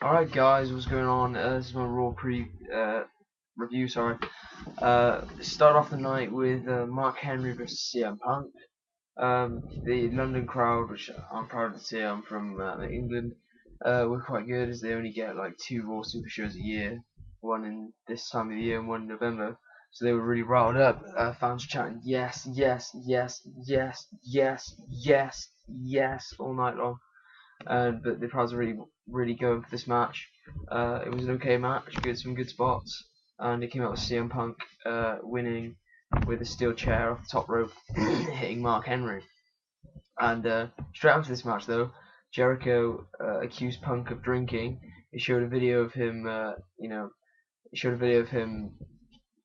Alright guys, what's going on? This is my Raw review, sorry. Start off the night with Mark Henry versus CM Punk. The London crowd, which I'm proud to say I'm from England, were quite good as they only get like two Raw Super shows a year, one in this time of the year and one in November. So they were really riled up. Fans chanting yes, yes, yes, yes, yes, yes, yes all night long. But the crowds are really going for this match. It was an okay match, some good spots, and it came out with CM Punk winning with a steel chair off the top rope, hitting Mark Henry. And straight after this match, though, Jericho accused Punk of drinking. He showed a video of him, he showed a video of him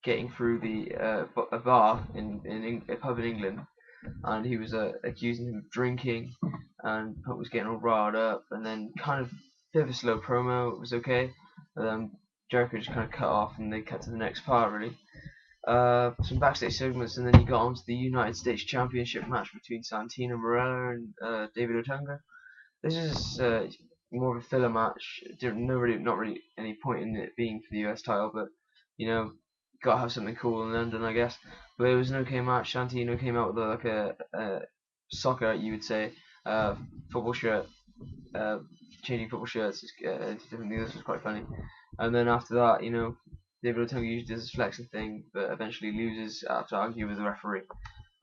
getting through a bar in a pub in England, and he was accusing him of drinking, and Punk was getting all riled up, and then kind of bit of a slow promo. It was okay. Jericho just kind of cut off, and they cut to the next part really. Some backstage segments, and then you got onto the United States Championship match between Santino Marella and David Otunga. This is more of a filler match. Not really any point in it being for the US title, but you know, gotta have something cool in London, I guess. But it was an okay match. Santino came out with a soccer, you would say, football shirt, uh, changing football shirts. Different things. This was quite funny. And then after that, David Otunga usually does his flexing thing, but eventually loses after arguing with the referee.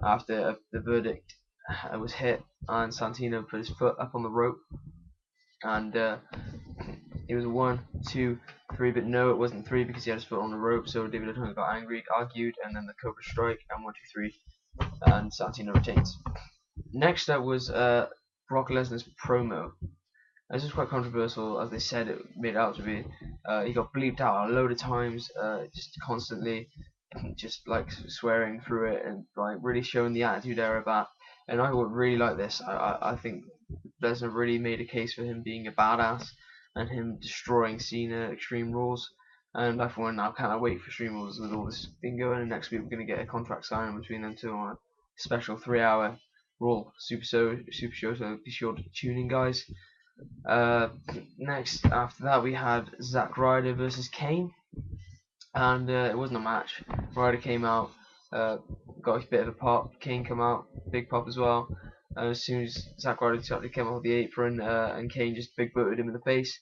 After the verdict was hit, and Santino put his foot up on the rope, and it was 1, 2, 3, but no, it wasn't 3 because he had his foot on the rope. So David Otunga got angry, argued, and then the Cobra Strike, and 1, 2, 3, and Santino retains. Next up was Brock Lesnar's promo. This was quite controversial, as they said it made out to be. He got bleeped out a load of times, just constantly, just like swearing through it and like really showing the Attitude Era back. And I would really like this. I think Lesnar really made a case for him being a badass and him destroying Cena Extreme Rules. And I for one now cannot wait for Extreme Rules with all this thing going. And next week we're going to get a contract signing between them two on a special 3-hour Raw Super Show. So be sure to tune in, guys. Next, after that, we had Zack Ryder versus Kane, and it wasn't a match. Ryder came out, uh, got a bit of a pop. Kane came out, big pop as well. As soon as Zack Ryder came off the apron, and Kane just big booted him in the face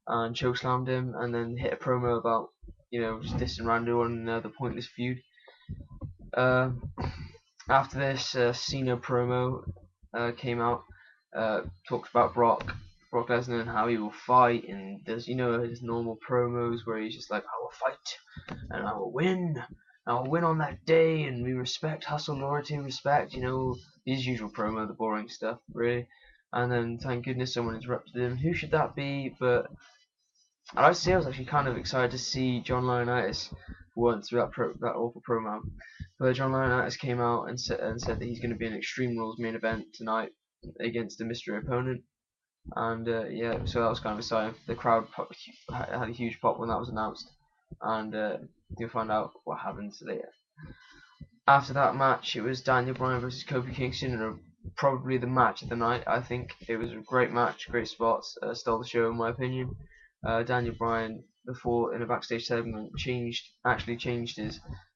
and chokeslammed him, and then hit a promo about just dissing Randall on the pointless feud. Uh, After this, Cena promo came out, talked about Brock Lesnar and how he will fight, and there's his normal promos where he's just like, I will fight and I will win. I will win on that day, and we respect hustle, loyalty, respect. His usual promo, the boring stuff, really. And then thank goodness someone interrupted him. Who should that be? But I'd like to say I was actually kind of excited to see John Laurinaitis once through that awful promo. But John Laurinaitis came out and said that he's going to be an Extreme Rules main event tonight against a mystery opponent. And yeah, so that was kind of exciting. The crowd had a huge pop when that was announced, and you'll find out what happens later. After that match, it was Daniel Bryan versus Kofi Kingston, and probably the match of the night. I think it was a great match, great spots, stole the show in my opinion. Daniel Bryan, before in a backstage segment, actually changed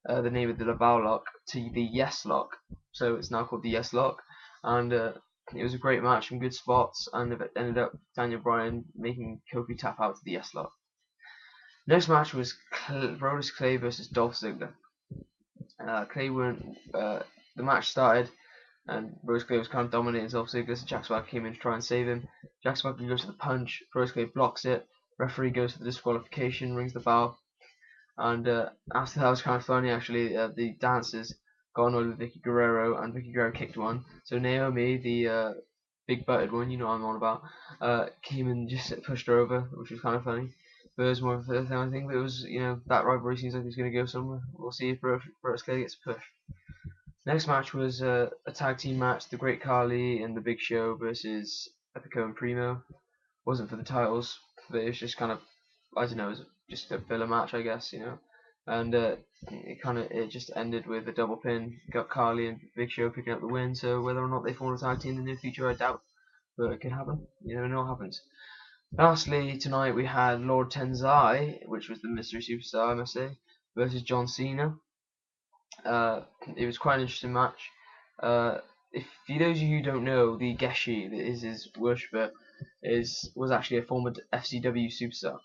the name of the Laval Lock to the Yes Lock, so it's now called the Yes Lock, and it was a great match, some good spots, and it ended up Daniel Bryan making Kofi tap out to the Yes Lock. Next match was Brodus Clay versus Dolph Ziggler. Clay weren't. The match started, and Brodus Clay was kind of dominating Dolph Ziggler, so Jack Swagger came in to try and save him. Jack Swagger goes to the punch, Brodus Clay blocks it, referee goes for the disqualification, rings the bell, and after that was kind of funny actually. The dancers got annoyed with Vicky Guerrero, and Vicky Guerrero kicked one. So Naomi, the big butted one, what I'm on about, came and just pushed her over, which was kind of funny. But it was more of a thing, I think. But it was, that rivalry seems like it's going to go somewhere. We'll see if Brodus Clay gets pushed. Next match was a tag team match: The Great Khali and The Big Show versus Epico and Primo. Wasn't for the titles, but it was just kind of, I don't know, it was just a filler match, I guess, And it just ended with a double pin. Got Khali and Big Show picking up the win. So whether or not they form a tag team in the near future, I doubt, but it could happen. You never know what happens. Lastly, tonight we had Lord Tensai, which was the mystery superstar, I must say, versus John Cena. It was quite an interesting match. If for those of you who don't know, the Geshi that is his worshipper was actually a former FCW superstar.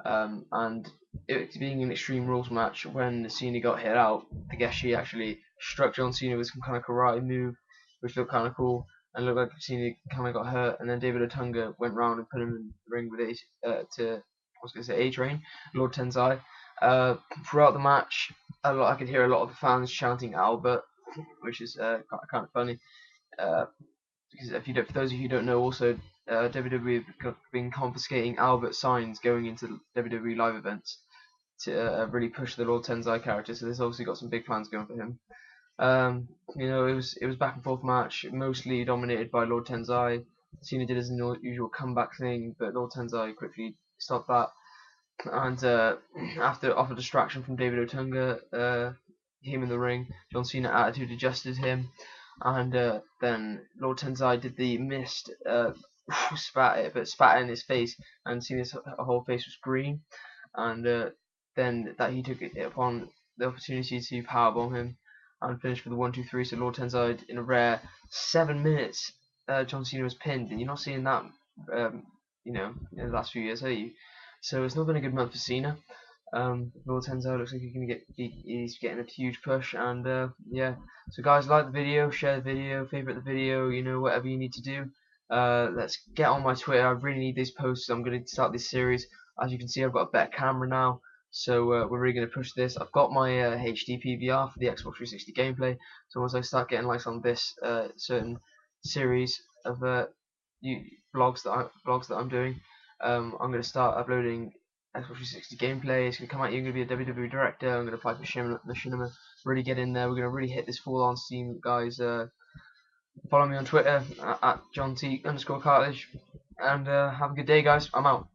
And it being an Extreme Rules match, when Cena got hit out, Takeshi actually struck John Cena with some kind of karate move, which looked kind of cool, and looked like Cena kind of got hurt. And then David Otunga went round and put him in the ring with I was going to say A-Train, Lord Tensai. Throughout the match, I could hear a lot of the fans chanting Albert, which is kind of funny. Uh, because for those of you who don't know, also WWE have been confiscating Albert signs going into WWE live events to really push the Lord Tensai character. So this obviously got some big plans going for him. It was back and forth match, mostly dominated by Lord Tensai. Cena did his usual comeback thing, but Lord Tensai quickly stopped that. And after off a distraction from David Otunga, him in the ring, John Cena attitude adjusted him, and then Lord Tensai did the missed spat in his face, and Cena's whole face was green, and then that he took it upon the opportunity to powerbomb him and finish with the 1-2-3. So Lord Tensai, in a rare 7 minutes, John Cena was pinned, and you're not seeing that, in the last few years, are you? So it's not been a good month for Cena. Lord Tensai looks like he's getting a huge push, and yeah. So guys, like the video, share the video, favorite the video, whatever you need to do. Let's get on my Twitter. I really need these posts. I'm going to start this series. As you can see, I've got a better camera now, so we're really going to push this. I've got my HD PVR for the Xbox 360 gameplay. So once I start getting likes on this certain series of vlogs that I'm doing, I'm going to start uploading Xbox 360 gameplay. It's going to come out. You're going to be a WWE director. I'm going to apply for Machinima. Really get in there. We're going to really hit this full on steam, guys. Follow me on Twitter at John T _Cartilage, and have a good day, guys. I'm out.